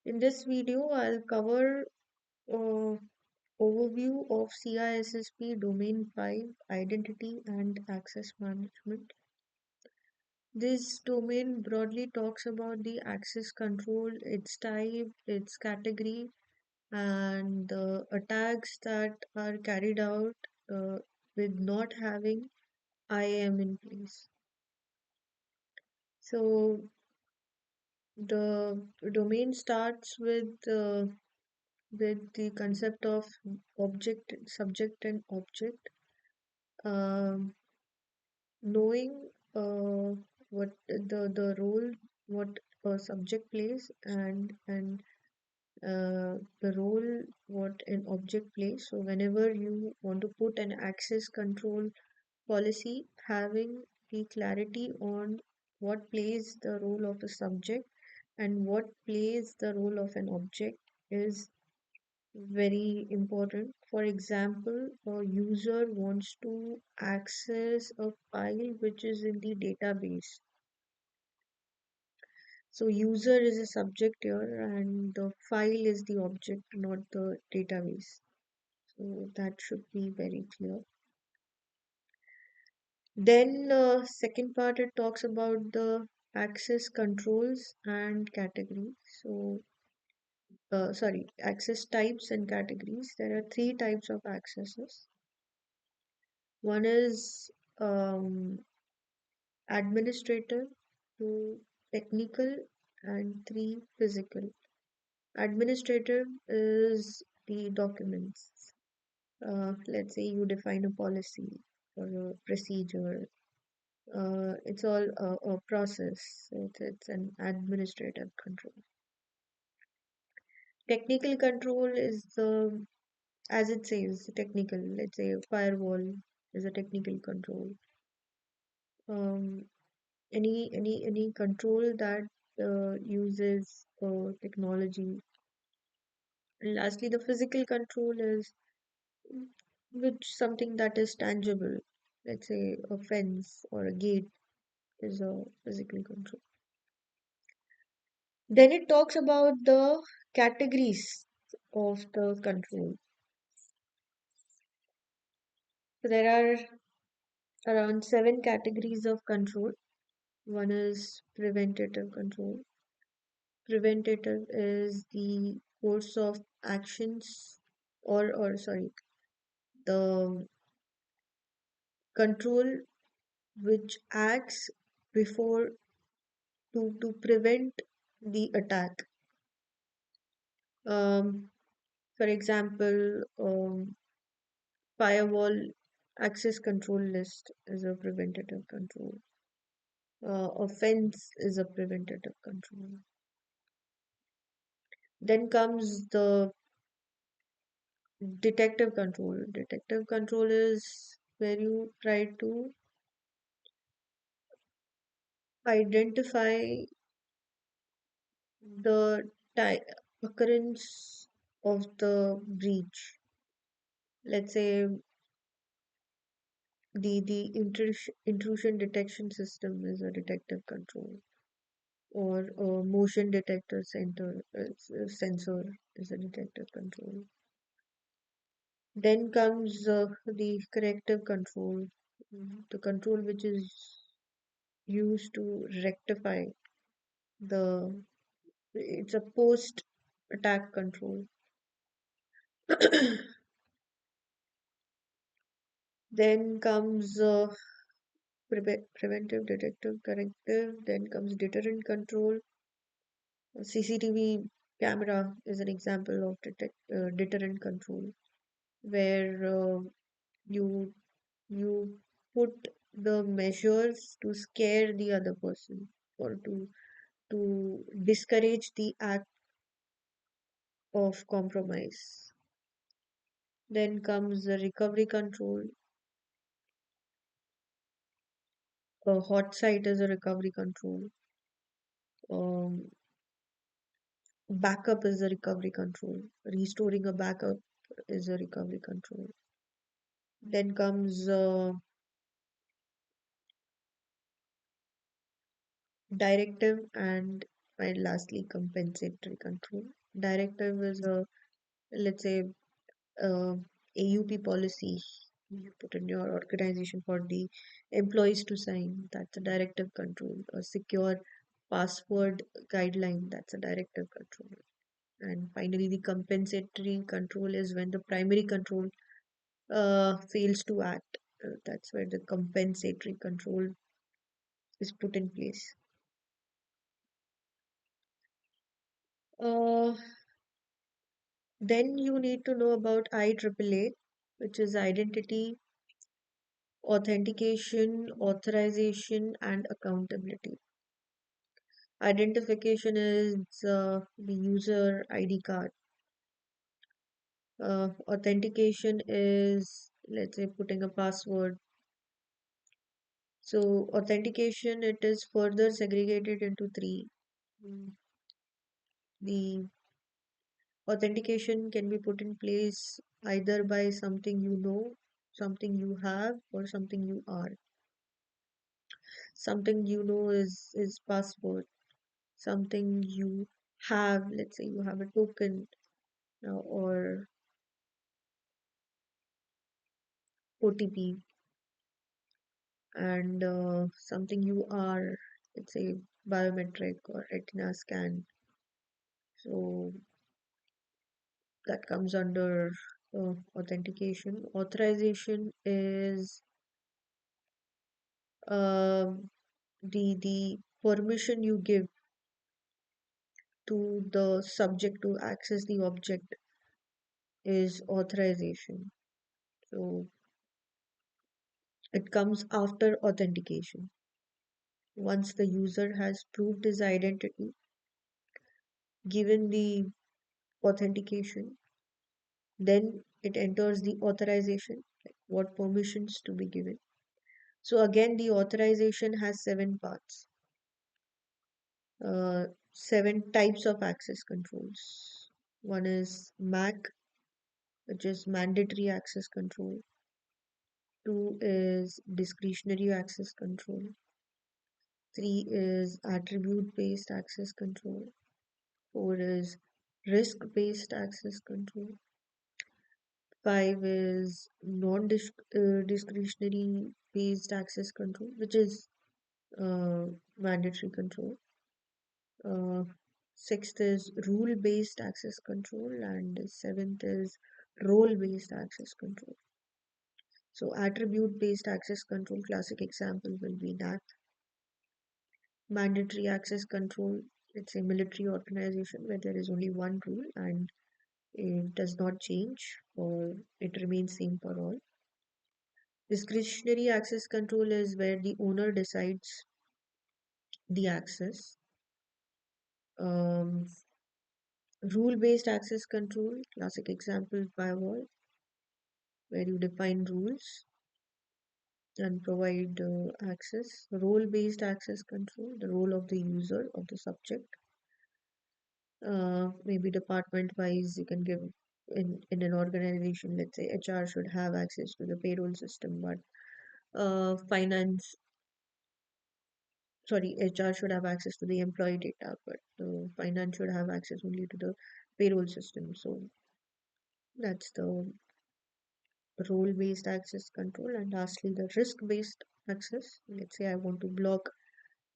In this video, I'll cover overview of CISSP Domain 5 Identity and Access Management. This domain broadly talks about the access control, its type, its category, and the attacks that are carried out with not having IAM in place. So the domain starts with the concept of object, subject, and object. Um, Knowing what the role what a subject plays and the role what an object plays. So whenever you want to put an access control policy, having the clarity on what plays the role of a subject and what plays the role of an object is very important. For example, a user wants to access a file which is in the database. So user is a subject here and the file is the object, not the database. So that should be very clear. Then second part it talks about the access controls and categories. So sorry, access types and categories. There are three types of accesses. One is administrative, two technical, and three physical. Administrative is the documents. Let's say you define a policy or a procedure. It's all a process. It's an administrative control. Technical control is the, as it says, technical. Let's say a firewall is a technical control. Um, any control that uses technology. And lastly, the physical control is which something that is tangible. Let's say a fence or a gate is a physical control. Then it talks about the categories of the control. So there are around seven categories of control. One is preventative control. Preventative is the course of actions or sorry, the control which acts before to prevent the attack. Um, for example, firewall access control list is a preventative control. Offense is a preventative control. Then comes the detective control. Detective control is where you try to identify the occurrence of the breach. Let's say the intrusion detection system is a detective control, or a motion detector sensor is a detective control. Then comes the corrective control, the control which is used to rectify the, it's a post attack control. Then comes preventive, detective, corrective. Then comes deterrent control. CCTV camera is an example of deterrent control, where you you put the measures to scare the other person or to discourage the act of compromise. Then comes the recovery control. A hot site is a recovery control. Um, Backup is a recovery control. Restoring a backup is a recovery control. Then comes directive and And lastly, compensatory control. Directive is a, let's say, uh, AUP policy you put in your organization for the employees to sign. That's a directive control. A secure password guideline. That's a directive control. And finally, the compensatory control is when the primary control fails to act. That's where the compensatory control is put in place. Uh, then you need to know about IEEE, which is identity, authentication, authorization, and accountability. Identification is the user ID card. Authentication is, let's say, putting a password. So, authentication, it is further segregated into three. Mm, The authentication can be put in place either by something you know, something you have, or something you are. Something you know is password. Something you have, let's say you have a token or OTP, and something you are, let's say biometric or retina scan. So that comes under authentication. Authorization is um the permission you give to the subject to access the object is authorization. So it comes after authentication. Once the user has proved his identity, given the authentication, then it enters the authorization, like what permissions to be given. So again, the authorization has seven parts, uh, seven types of access controls. One is MAC, which is mandatory access control. Two is discretionary access control. Three is attribute-based access control. Four is risk-based access control. Five is non-discretionary based access control, which is uh, mandatory control. Uh, Sixth is rule-based access control, and seventh is role-based access control. So attribute-based access control, classic example will be that. Mandatory access control, let's say military organization where there is only one rule and it does not change or it remains same for all. Discretionary access control is where the owner decides the access. Um, Rule-based access control, classic example firewall, where you define rules and provide access. Role-based access control, the role of the user, of the subject. Maybe department-wise, you can give in an organization, let's say HR should have access to the payroll system, but finance, sorry, HR should have access to the employee data, but finance should have access only to the payroll system. So that's the role-based access control. And lastly, the risk-based access. Let's say I want to block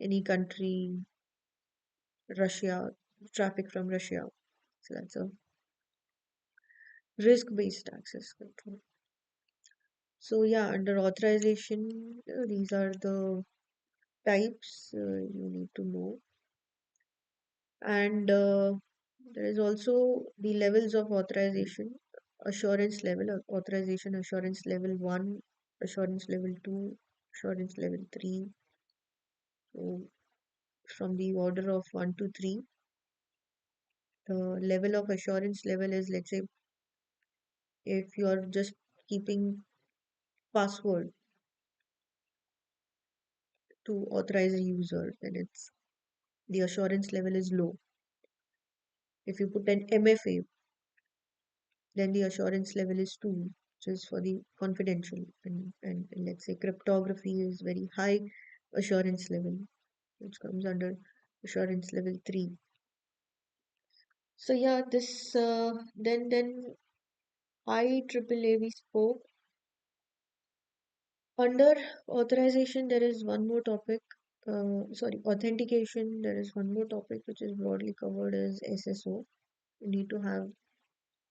any country, Russia, traffic from Russia. So that's a risk-based access control. So yeah, under authorization, these are the types you need to know. And there is also the levels of authorization, assurance level, authorization assurance level 1, assurance level 2, assurance level 3. So from the order of 1 to 3, the level of assurance level is, let's say, if you are just keeping password to authorize a user, then it's the assurance level is low. If you put an MFA, then the assurance level is 2, which is for the confidential. And let's say cryptography is very high assurance level, which comes under assurance level 3. So yeah, this then IEEE we spoke. Under authorization, there is one more topic. Sorry, authentication. There is one more topic which is broadly covered as SSO. You need to have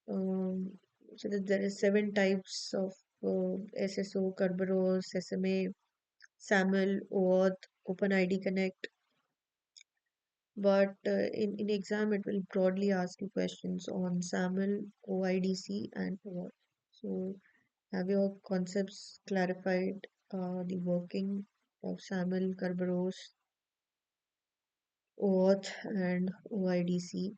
so that there is seven types of SSO: Kerberos, Sesame, SAML, OAuth, OpenID Connect. But in exam, it will broadly ask you questions on SAML, OIDC, and OAuth. So have your concepts clarified, the working of SAML, Kerberos, OAuth, and OIDC.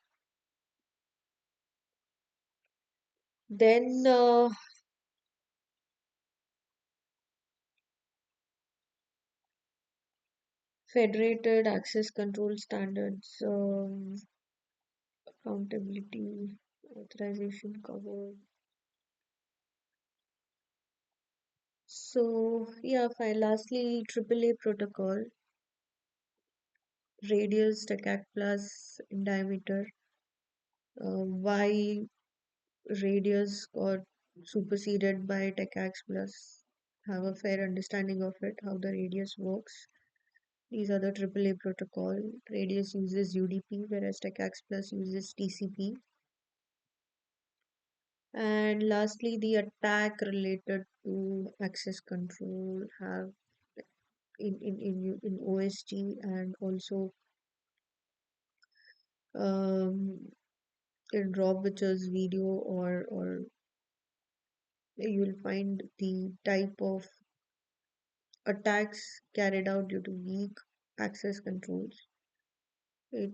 Then federated access control standards, accountability, authorization covered. So yeah, fine. Lastly, AAA protocol, radius, TECAC plus in diameter. Why radius got superseded by TECAX plus? Have a fair understanding of it, how the radius works. These are the AAA protocol. Radius uses UDP, whereas TECAX plus uses TCP. And lastly, the attack related to access control have in OSG, and also um, in Rob Witcher's video, or you will find the type of attacks carried out due to weak access controls, it,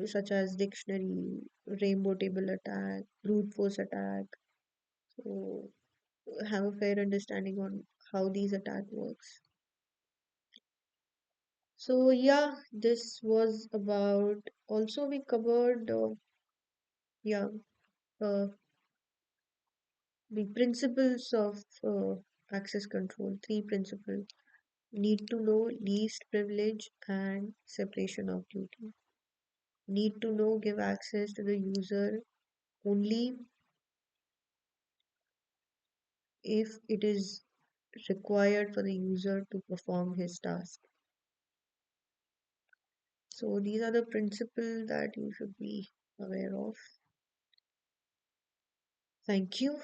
such as dictionary, rainbow table attack, brute force attack. So have a fair understanding on how these attack works. So yeah, this was about. Also we covered yeah uh, the principles of access control. Three principles: need to know, least privilege, and separation of duty. Need to know, give access to the user only if it is required for the user to perform his task. So these are the principles that you should be aware of. Thank you.